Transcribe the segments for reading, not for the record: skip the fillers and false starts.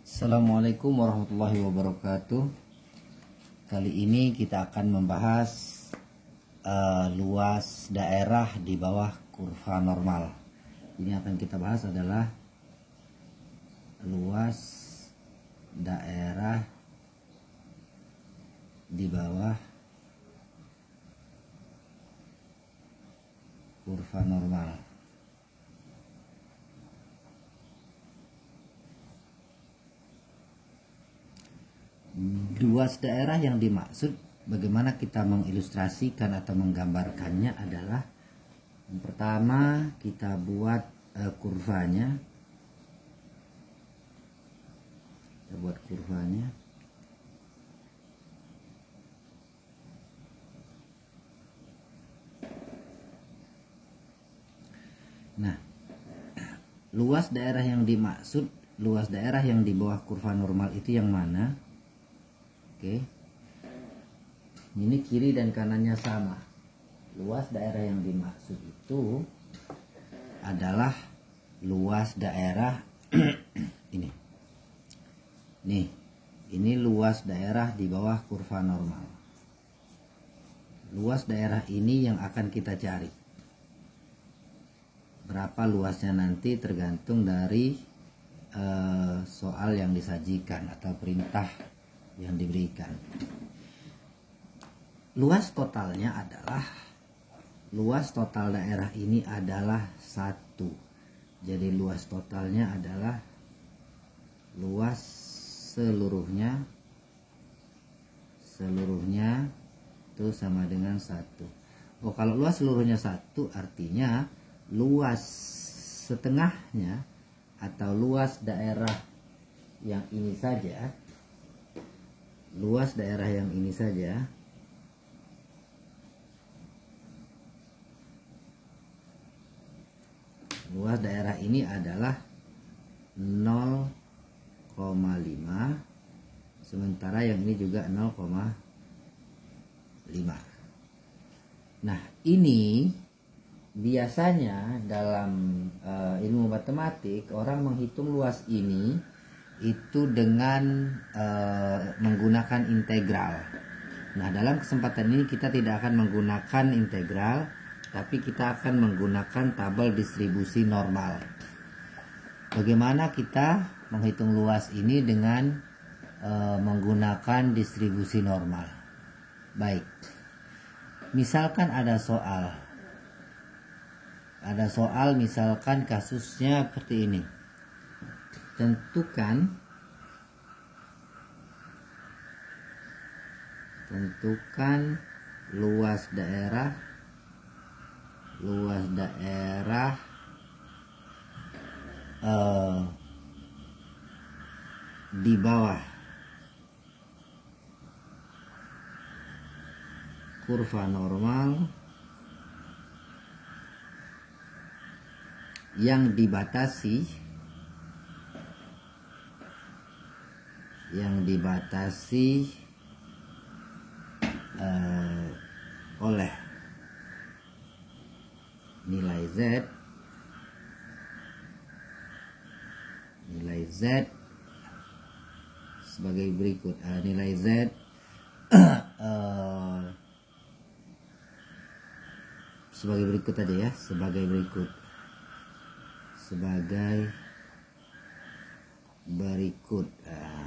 Assalamualaikum warahmatullahi wabarakatuh. Kali ini kita akan membahas luas daerah di bawah kurva normal. Ini akan kita bahas adalah luas daerah di bawah kurva normal. Luas daerah yang dimaksud, bagaimana kita mengilustrasikan atau menggambarkannya adalah, yang pertama kita buat kurvanya. Kita buat kurvanya. Nah, luas daerah yang dimaksud, luas daerah yang di bawah kurva normal itu yang mana? Oke, ini kiri dan kanannya sama. Luas daerah yang dimaksud itu adalah luas daerah ini. Nih, ini luas daerah di bawah kurva normal. Luas daerah ini yang akan kita cari. Berapa luasnya nanti tergantung dari soal yang disajikan atau perintah yang diberikan. Luas totalnya adalah, luas total daerah ini adalah 1. Jadi luas totalnya adalah luas seluruhnya itu sama dengan 1. Oh, kalau luas seluruhnya 1 artinya luas setengahnya atau luas daerah yang ini saja, luas daerah yang ini saja luas daerah ini adalah 0,5, sementara yang ini juga 0,5. Nah, ini biasanya dalam ilmu matematik orang menghitung luas ini itu dengan menggunakan integral. Nah, dalam kesempatan ini kita tidak akan menggunakan integral, tapi kita akan menggunakan tabel distribusi normal. Bagaimana kita menghitung luas ini dengan menggunakan distribusi normal? Baik, misalkan ada soal misalkan kasusnya seperti ini. Tentukan luas daerah di bawah kurva normal yang dibatasi oleh nilai Z sebagai berikut. Nilai Z sebagai berikut tadi ya, sebagai berikut.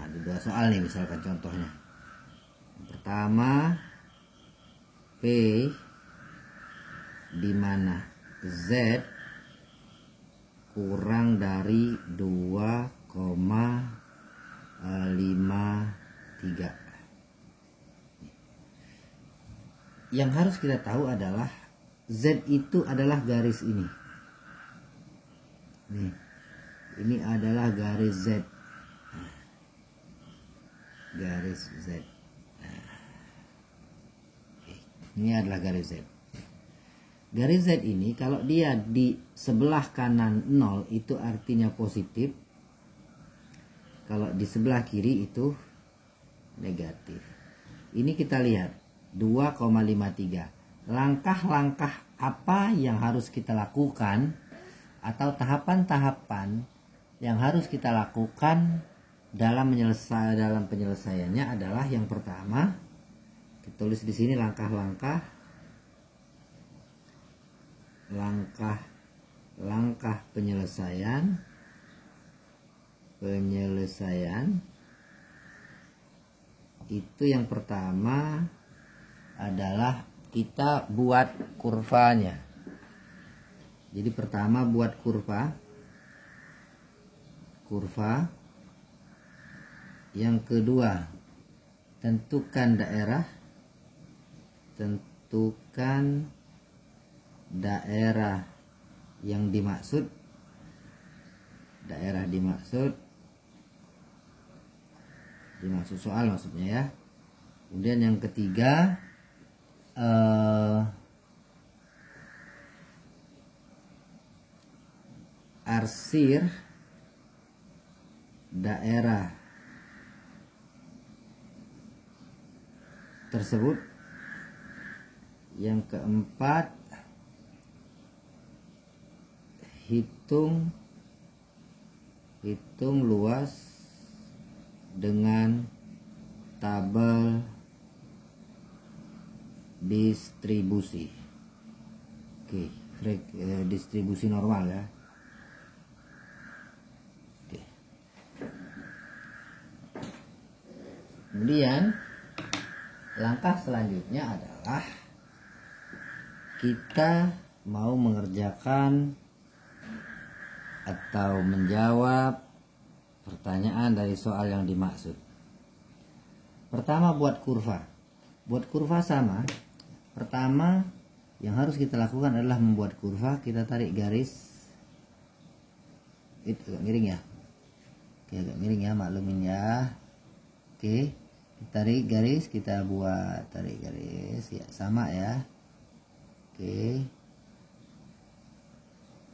Ada 2 soal nih, misalkan contohnya. Yang pertama, P di mana Z kurang dari 2,53. Yang harus kita tahu adalah Z itu adalah garis ini. Nih, ini adalah garis Z. Garis Z. Ini adalah garis Z. Garis Z ini kalau dia di sebelah kanan 0 itu artinya positif. Kalau di sebelah kiri itu negatif. Ini kita lihat 2,53. Langkah-langkah apa yang harus kita lakukan atau tahapan-tahapan yang harus kita lakukan dalam penyelesaiannya adalah yang pertama, kita tulis di sini langkah penyelesaian itu yang pertama adalah kita buat kurvanya. Jadi pertama buat kurva. Yang kedua, tentukan daerah yang dimaksud. Dimaksud soal maksudnya ya. Kemudian yang ketiga, arsir daerah tersebut. Yang keempat, hitung luas dengan tabel distribusi. Oke, distribusi normal ya. Oke. Kemudian langkah selanjutnya adalah kita mau mengerjakan atau menjawab pertanyaan dari soal yang dimaksud. Pertama, buat kurva. Buat kurva sama. Pertama yang harus kita lakukan adalah membuat kurva. Kita tarik garis. Itu agak miring ya. Oke, agak miring ya, maklumin ya. Oke, kita tarik garis, kita buat tarik garis ya, sama ya. Oke,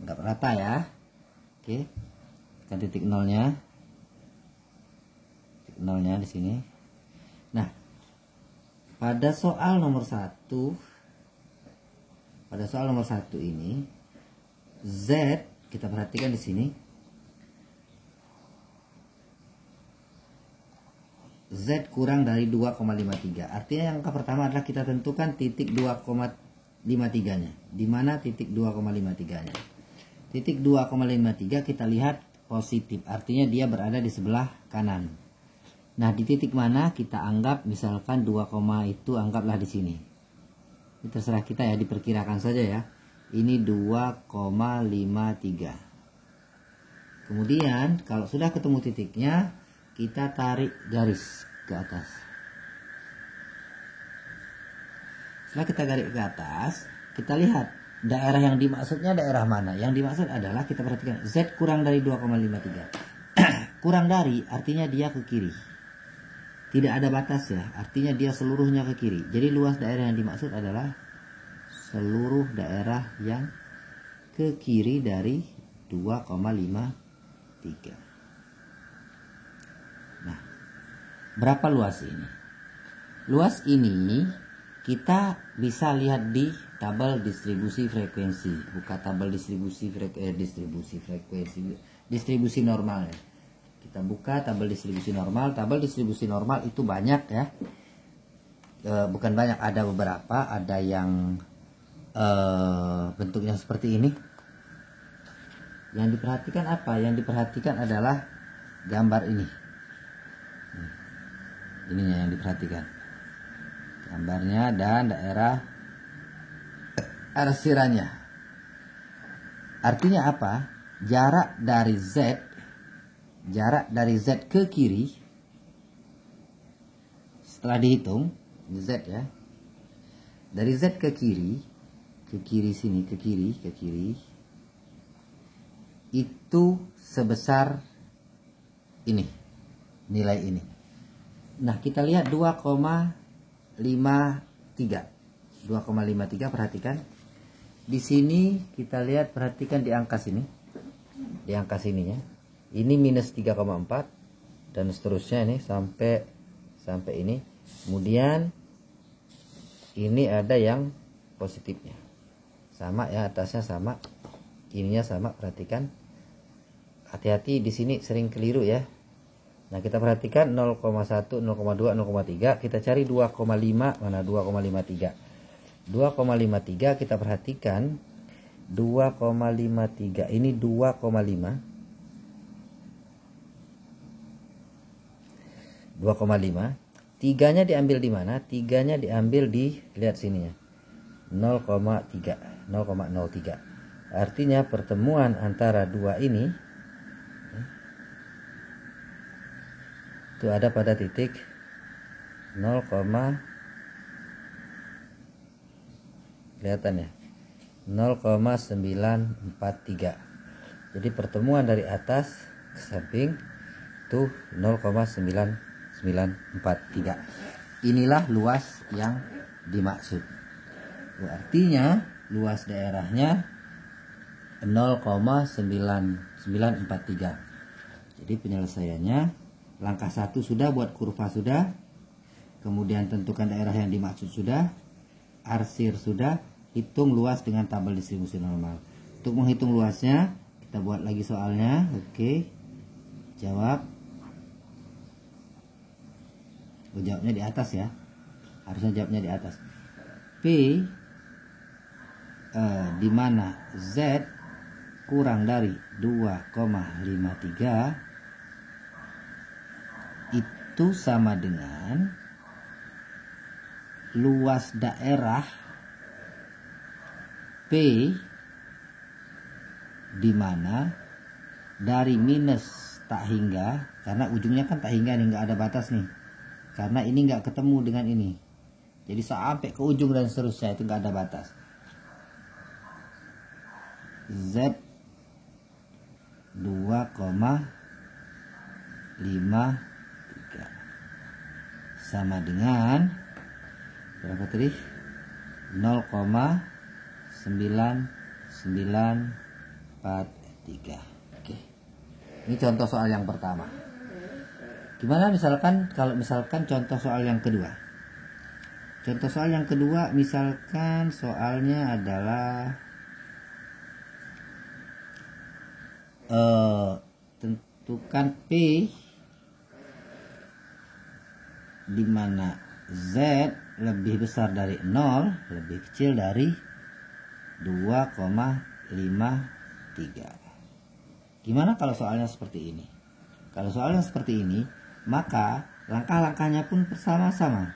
nggak rata ya. Oke, kan titik nolnya di sini. Nah, pada soal nomor 1 ini Z, kita perhatikan di sini, Z kurang dari 2,53. Artinya yang pertama adalah kita tentukan titik 2,53-nya. Di mana titik 2,53-nya? Titik 2,53 kita lihat positif, artinya dia berada di sebelah kanan. Nah, di titik mana kita anggap, misalkan 2, itu anggaplah di sini. Ini terserah kita ya, diperkirakan saja ya. Ini 2,53. Kemudian kalau sudah ketemu titiknya, kita tarik garis ke atas. Setelah kita garis ke atas, kita lihat daerah yang dimaksudnya daerah mana. Yang dimaksud adalah, kita perhatikan, Z kurang dari 2,53. Kurang dari artinya dia ke kiri. Tidak ada batas ya, artinya dia seluruhnya ke kiri. Jadi luas daerah yang dimaksud adalah seluruh daerah yang ke kiri dari 2,53. Nah, berapa luas ini? Luas ini kita bisa lihat di tabel distribusi frekuensi. Buka tabel distribusi normal ya. Kita buka tabel distribusi normal. Tabel distribusi normal itu banyak ya. Bukan banyak, ada beberapa. Ada yang bentuknya seperti ini. Yang diperhatikan apa? Yang diperhatikan adalah gambar ini. Ininya yang diperhatikan. Gambarnya dan daerah arsirannya. Artinya apa? Jarak dari Z ke kiri, setelah dihitung Z ya, dari Z ke kiri sini, ke kiri itu sebesar ini, nilai ini. Nah, kita lihat 2,53. Perhatikan di sini, kita lihat, perhatikan di angka sini, di angka sininya ini minus 3,4 dan seterusnya ini sampai ini. Kemudian ini ada yang positifnya, sama ya, atasnya sama, ininya sama. Perhatikan, hati-hati di sini sering keliru ya. Nah, kita perhatikan 0,1, 0,2, 0,3. Kita cari 2,5. Mana 2,53? 2,53 kita perhatikan. 2,53 ini 2,5. 2,5. Tiganya diambil di mana? Tiganya diambil di, lihat sininya, 0,3, 0,03. Artinya pertemuan antara dua ini itu ada pada titik 0, kelihatan ya, 0,943. Jadi pertemuan dari atas ke samping itu 0,943. Inilah luas yang dimaksud. Artinya luas daerahnya 0,9943. Jadi penyelesaiannya, langkah 1 sudah, buat kurva sudah, kemudian tentukan daerah yang dimaksud sudah, arsir sudah, hitung luas dengan tabel distribusi normal. Untuk menghitung luasnya kita buat lagi soalnya. Oke, jawab. Jawabnya di atas ya, harusnya jawabnya di atas. P di mana Z kurang dari 2,53 itu sama dengan luas daerah P di mana dari minus tak hingga, karena ujungnya kan tak hingga nih, nggak ada batas nih, karena ini nggak ketemu dengan ini, jadi sampai ke ujung dan seterusnya itu nggak ada batas. Z 2,53 sama dengan berapa tadi? 0,9943. Oke. Ini contoh soal yang pertama. Gimana misalkan kalau misalkan contoh soal yang kedua? Contoh soal yang kedua misalkan soalnya adalah tentukan P di mana Z lebih besar dari 0, lebih kecil dari 2,53. Gimana kalau soalnya seperti ini? Kalau soalnya seperti ini, maka langkah-langkahnya pun bersama-sama.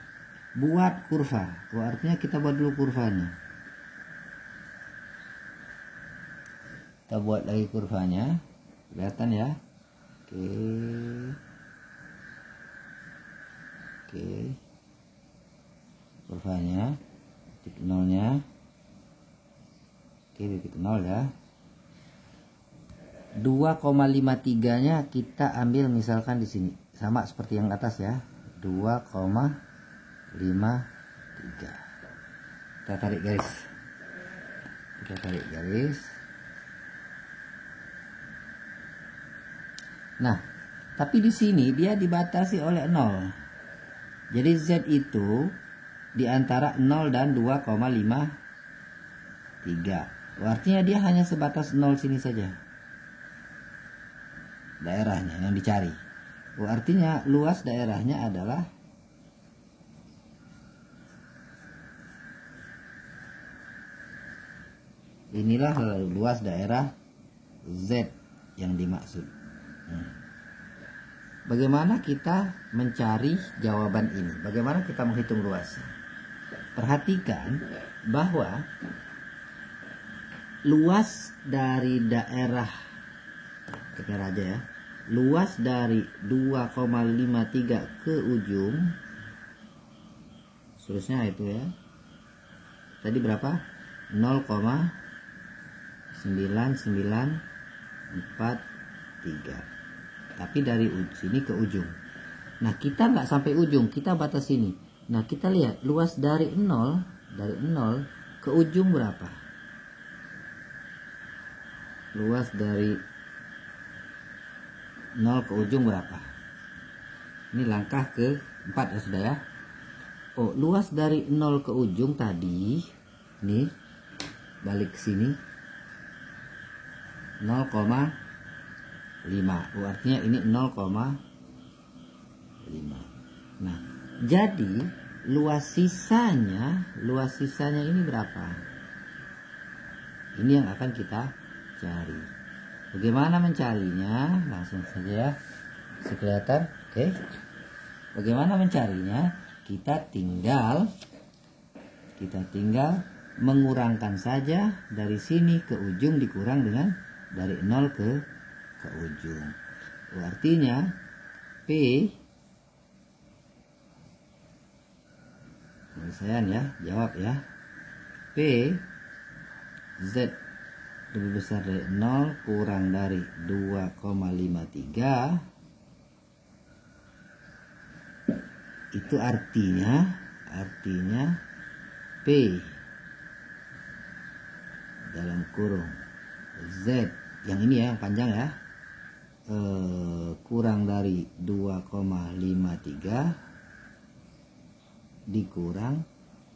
Buat kurva. Artinya kita buat dulu kurvanya. Kita buat lagi kurvanya. Kelihatan ya? Oke. Kurvanya, titik nolnya. Oke, titik nol ya. 2,53 nya kita ambil misalkan di sini, sama seperti yang atas ya, 2,53. Kita tarik garis. Nah, tapi di sini dia dibatasi oleh 0. Jadi Z itu di antara 0 dan 2,53. Artinya dia hanya sebatas 0 sini saja. Daerahnya yang dicari. Artinya luas daerahnya adalah inilah luas daerah Z yang dimaksud. Bagaimana kita mencari jawaban ini? Bagaimana kita menghitung luas? Perhatikan bahwa luas dari daerah, kita aja ya, luas dari 2,53 ke ujung, seterusnya itu ya, tadi berapa? 0,9943. Tapi dari sini ke ujung. Nah, kita nggak sampai ujung, kita batas sini. Nah, kita lihat luas dari 0 ke ujung berapa? Luas dari 0 ke ujung berapa? Ini langkah ke-4 ya sudah ya. Luas dari 0 ke ujung tadi, nih, balik ke sini, 0,5. Artinya ini 0,5. Nah, jadi luas sisanya ini berapa? Ini yang akan kita cari. Bagaimana mencarinya? Langsung saja ya. Bisa kelihatan? Oke. Bagaimana mencarinya? Kita tinggal mengurangkan saja dari sini ke ujung, dikurang dengan dari 0 ke ujung. Artinya P, penyelesaian ya, jawab ya. P Z lebih besar dari 0 kurang dari 2,53, itu artinya P dalam kurung Z yang ini ya, yang panjang ya, kurang dari 2,53 dikurang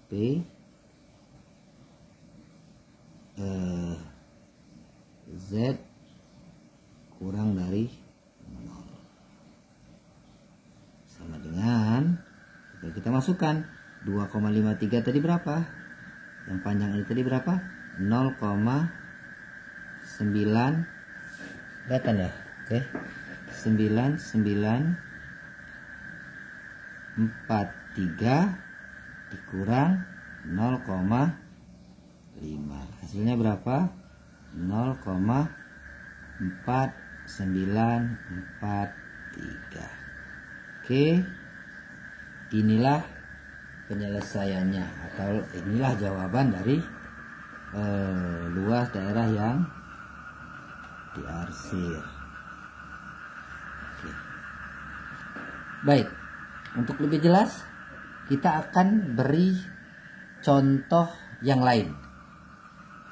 P Z kurang dari 0 sama dengan kita masukkan 2,53 tadi berapa, yang panjang ini tadi berapa, 0,9 kelihatan ya. Oke, 9943 dikurang 0,5, hasilnya berapa? 0,4943. Oke, inilah penyelesaiannya, atau inilah jawaban dari luas daerah yang diarsir. Oke. Baik, untuk lebih jelas kita akan beri contoh yang lain.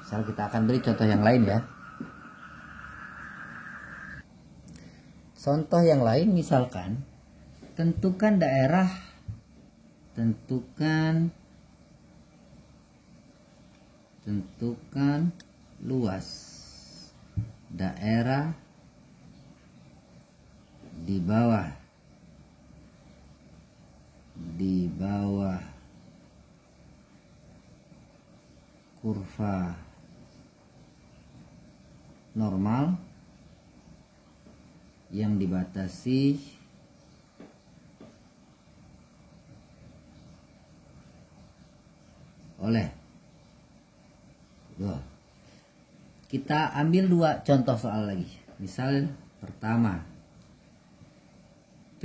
Misal kita akan beri contoh yang lain ya. Contoh yang lain misalkan tentukan luas daerah di bawah kurva normal yang dibatasi oleh kita ambil 2 contoh soal lagi. Misal pertama, P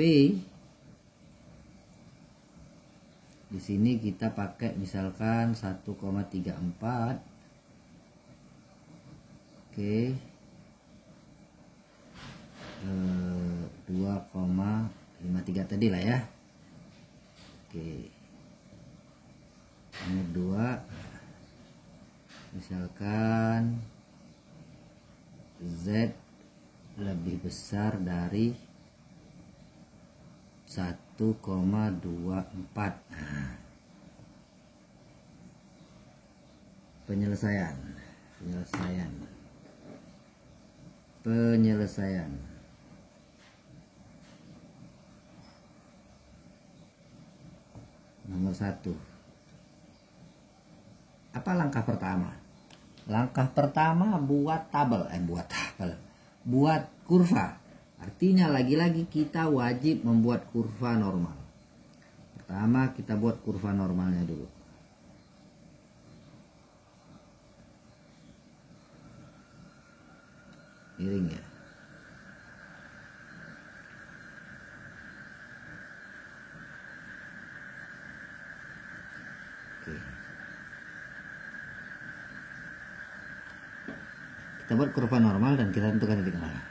di sini kita pakai misalkan 1,34. Oke, 2,53 tadi lah ya. Oke, nomor 2 misalkan Z lebih besar dari 1,24. Penyelesaian nomor 1. Apa langkah pertama? Langkah pertama buat kurva. Artinya lagi-lagi kita wajib membuat kurva normal. Pertama kita buat kurva normalnya dulu. Miring ya. Oke. Kita buat kurva normal dan kita tentukan titik mana.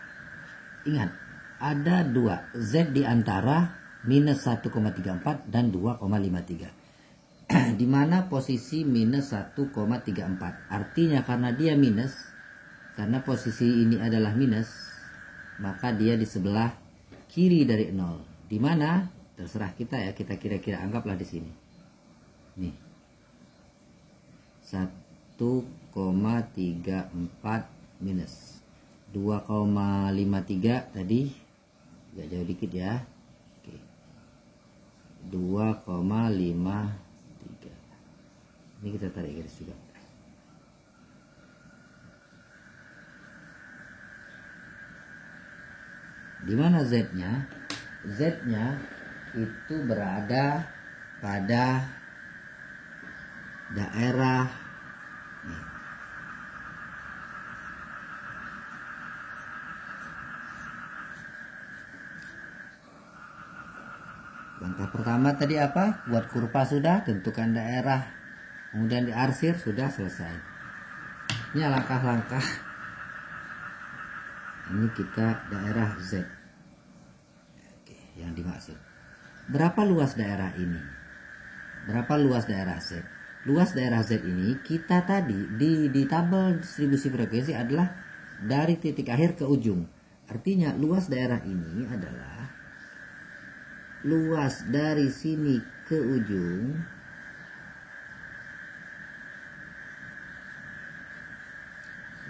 Ingat, ada 2 Z di antara minus 1,34 dan 2,53. Di mana posisi minus 1,34. Artinya karena dia minus, karena posisi ini adalah minus, maka dia di sebelah kiri dari 0. Di mana? Terserah kita ya, kita kira-kira anggaplah di sini. Nih. 1,34 minus 2,53 tadi, agak jauh dikit ya. Oke. 2,53. Ini kita tarik garis juga. Di mana Z-nya? Z-nya itu berada pada daerah nih. Langkah pertama tadi apa? Buat kurva sudah, tentukan daerah, kemudian diarsir, sudah selesai. Ini langkah-langkah. Ini kita daerah Z. Oke, yang dimaksud. Berapa luas daerah ini? Berapa luas daerah Z? Luas daerah Z ini kita tadi di tabel distribusi frekuensi adalah dari titik akhir ke ujung. Artinya luas daerah ini adalah luas dari sini ke ujung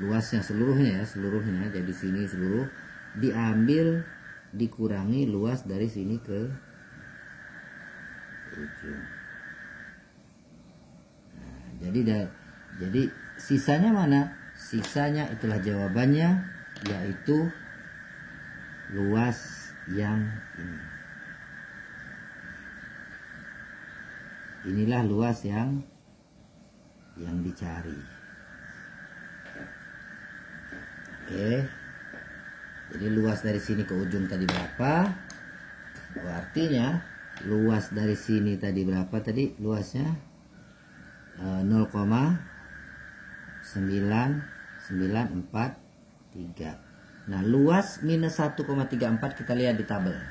luasnya seluruhnya ya, seluruhnya. Jadi sini seluruh diambil dikurangi luas dari sini ke ujung. Nah, jadi sisanya mana? Sisanya itulah jawabannya, yaitu luas yang ini. Inilah luas yang dicari. Oke. Jadi luas dari sini ke ujung tadi berapa? Artinya luas dari sini tadi berapa tadi? Luasnya 0,9943. Nah, luas minus 1,34 kita lihat di tabel.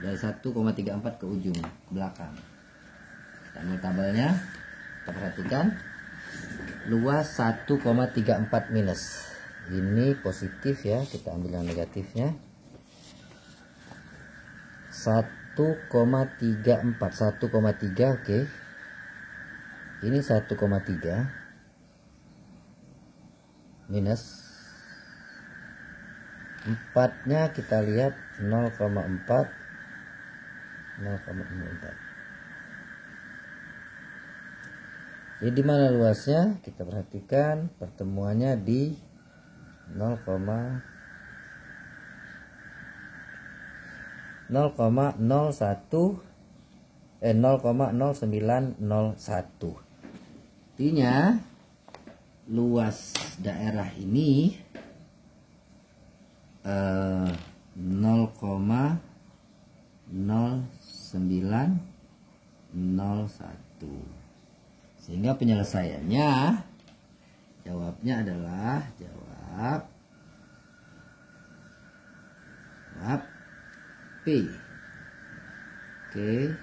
Dari 1,34 ke ujung ke belakang. Kita ambil tabelnya, kita perhatikan luas 1,34 minus. Ini positif ya, kita ambil yang negatifnya. 1,34, 1,3, oke. Ini 1,3 minus 4-nya kita lihat 0,4, 0,04. Jadi di mana luasnya? Kita perhatikan pertemuannya di 0,0901. Artinya luas daerah ini 0,0901. Sehingga penyelesaiannya jawabnya adalah jawab P. Oke.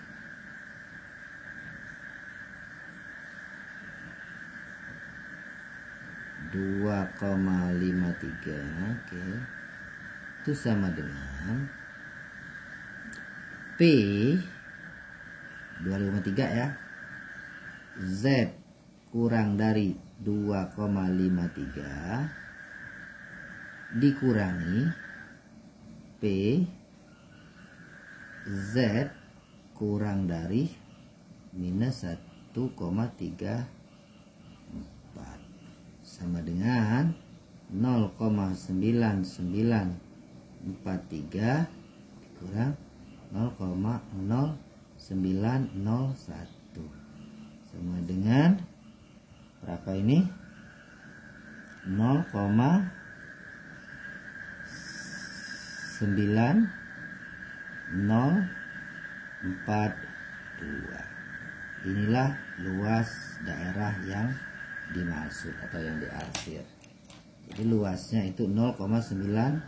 (2,53). Oke. Itu sama dengan P 2,53 ya. Z kurang dari 2,53 dikurangi P Z kurang dari minus 1,34 sama dengan 0,9943 dikurang 0,0901 sama dengan berapa ini? 0,9042. Inilah luas daerah yang dimaksud atau yang diarsir. Jadi luasnya itu 9042.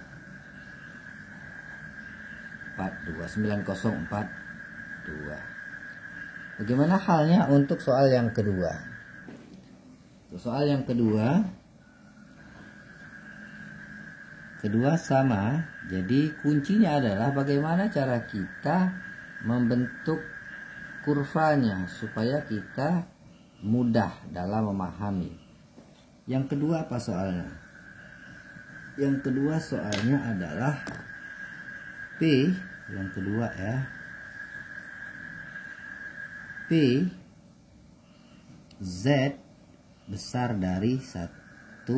Bagaimana halnya untuk soal yang kedua? Soal yang kedua sama. Jadi kuncinya adalah bagaimana cara kita membentuk kurvanya supaya kita mudah dalam memahami. Yang kedua apa soalnya? Yang kedua soalnya adalah P. Yang kedua ya, Z besar dari 1,24.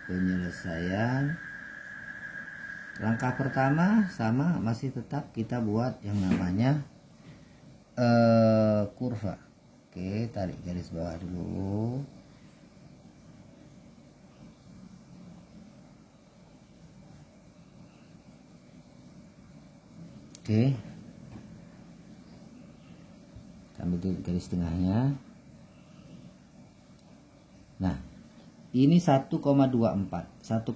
Penyelesaian langkah pertama sama, masih tetap kita buat yang namanya kurva. Oke, tarik garis bawah dulu. Oke, ambil garis tengahnya. Nah, ini 1,24. 1,24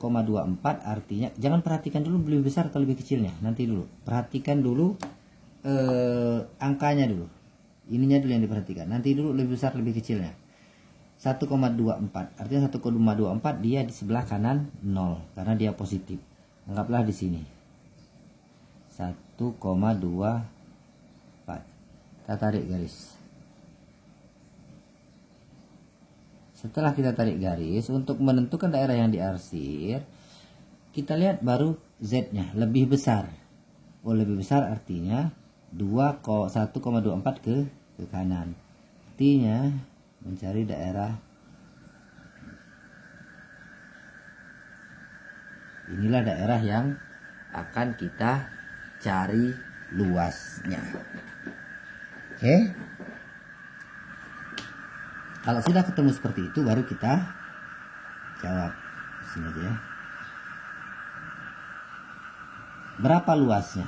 artinya, jangan perhatikan dulu lebih besar atau lebih kecilnya, nanti dulu. Perhatikan dulu angkanya dulu. Ininya dulu yang diperhatikan. Nanti dulu lebih besar lebih kecilnya. 1,24. Artinya 1,24 dia di sebelah kanan 0 karena dia positif. Anggaplah di sini. 1,24. Kita tarik garis. Setelah kita tarik garis, untuk menentukan daerah yang diarsir, kita lihat baru Z-nya lebih besar. Oh, lebih besar artinya 1,24 ke kanan. Artinya mencari daerah, inilah daerah yang akan kita cari luasnya. Oke. Kalau sudah ketemu seperti itu, baru kita jawab. Sini aja ya. Berapa luasnya?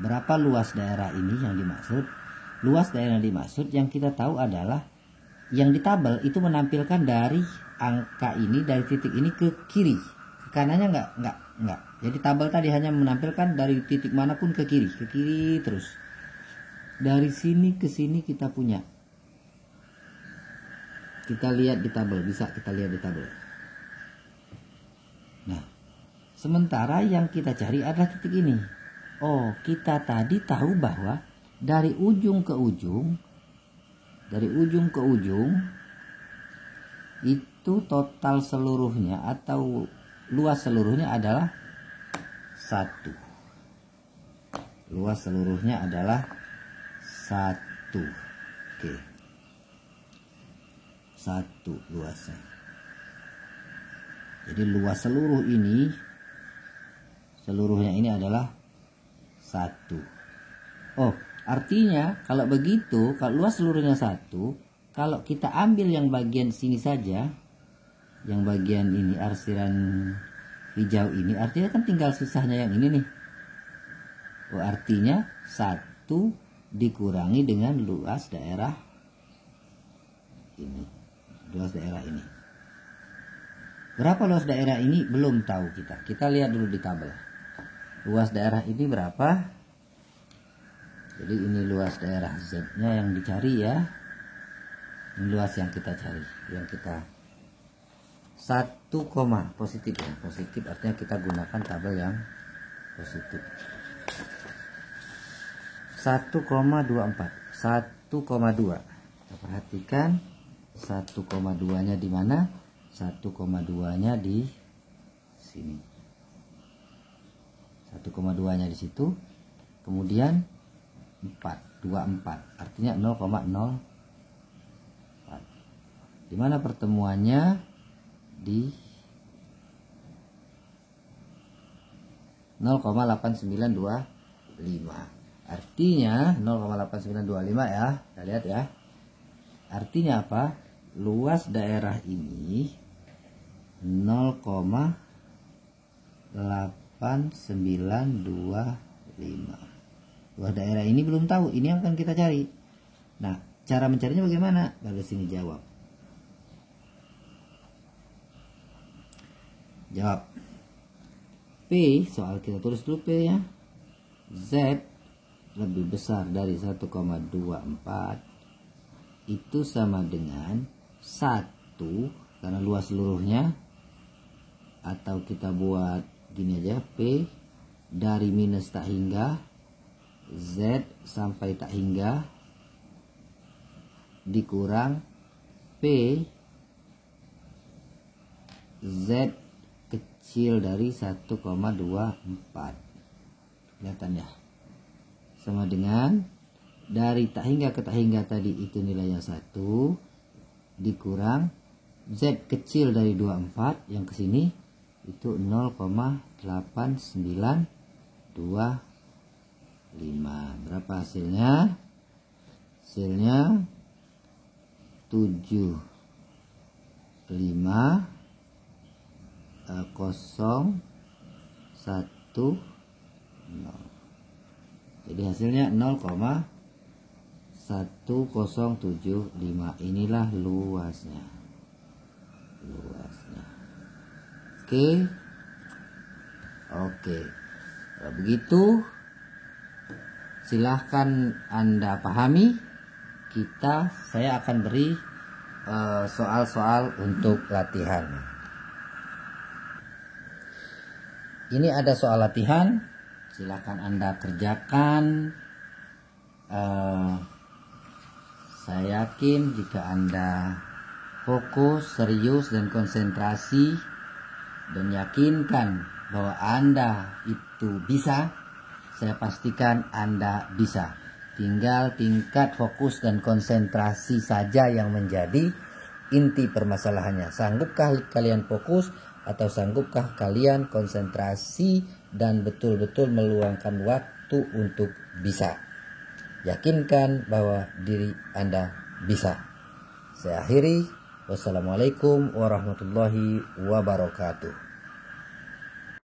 Berapa luas daerah ini yang dimaksud? Luas daerah yang dimaksud yang kita tahu adalah yang di tabel itu menampilkan dari angka ini, dari titik ini ke kiri. Ke kanannya enggak. Jadi tabel tadi hanya menampilkan dari titik manapun ke kiri terus. Dari sini ke sini kita punya. Kita lihat di tabel, bisa kita lihat di tabel. Nah, sementara yang kita cari adalah titik ini. Oh, kita tadi tahu bahwa dari ujung ke ujung, itu total seluruhnya atau luas seluruhnya adalah 1. Luas seluruhnya adalah 1. Oke. 1 luasnya. Jadi luas seluruh ini, seluruhnya ini adalah 1. Oh, artinya kalau begitu, kalau luas seluruhnya 1, kalau kita ambil yang bagian sini saja, yang bagian ini arsiran hijau ini, artinya kan tinggal sisanya yang ini nih. Oh, artinya 1 dikurangi dengan luas daerah ini. Luas daerah ini. Berapa luas daerah ini? Belum tahu kita. Kita lihat dulu di tabel. Luas daerah ini berapa? Jadi ini luas daerah Z-nya yang dicari ya. Ini luas yang kita cari, yang kita 1, positif ya. Positif artinya kita gunakan tabel yang positif. 1,24. 1,2. Kita perhatikan 1,2-nya di mana? 1,2-nya di sini. 1,2-nya di situ. Kemudian 24. Artinya 0,04. Di mana pertemuannya? Di 0,8925. Artinya 0,8925 ya. Kita lihat ya. Artinya apa? Luas daerah ini 0,8925. Luas daerah ini belum tahu, ini yang akan kita cari. Nah, cara mencarinya bagaimana? Lalu sini jawab. Jawab. P, soal kita tulis dulu P ya. Z lebih besar dari 1,24 itu sama dengan 1 karena luas seluruhnya, atau kita buat gini aja, P dari minus tak hingga Z sampai tak hingga dikurang P Z kecil dari 1,24. Kelihatan ya. Sama dengan dari tak hingga ke tak hingga tadi itu nilainya 1 dikurang Z kecil dari 24 yang ke sini itu 0,8925. Berapa hasilnya? Hasilnya 75,010. Jadi hasilnya 0,1075. Inilah luasnya. Oke. Kalau begitu silahkan Anda pahami. Saya akan beri soal-soal untuk latihan. Ini ada soal latihan, silahkan Anda kerjakan. Saya yakin jika Anda fokus, serius, dan konsentrasi, dan yakinkan bahwa Anda itu bisa, saya pastikan Anda bisa. Tinggal tingkat fokus dan konsentrasi saja yang menjadi inti permasalahannya. Sanggupkah kalian fokus atau sanggupkah kalian konsentrasi dan betul-betul meluangkan waktu untuk bisa? Yakinkan bahwa diri Anda bisa. Saya akhiri. Wassalamualaikum warahmatullahi wabarakatuh.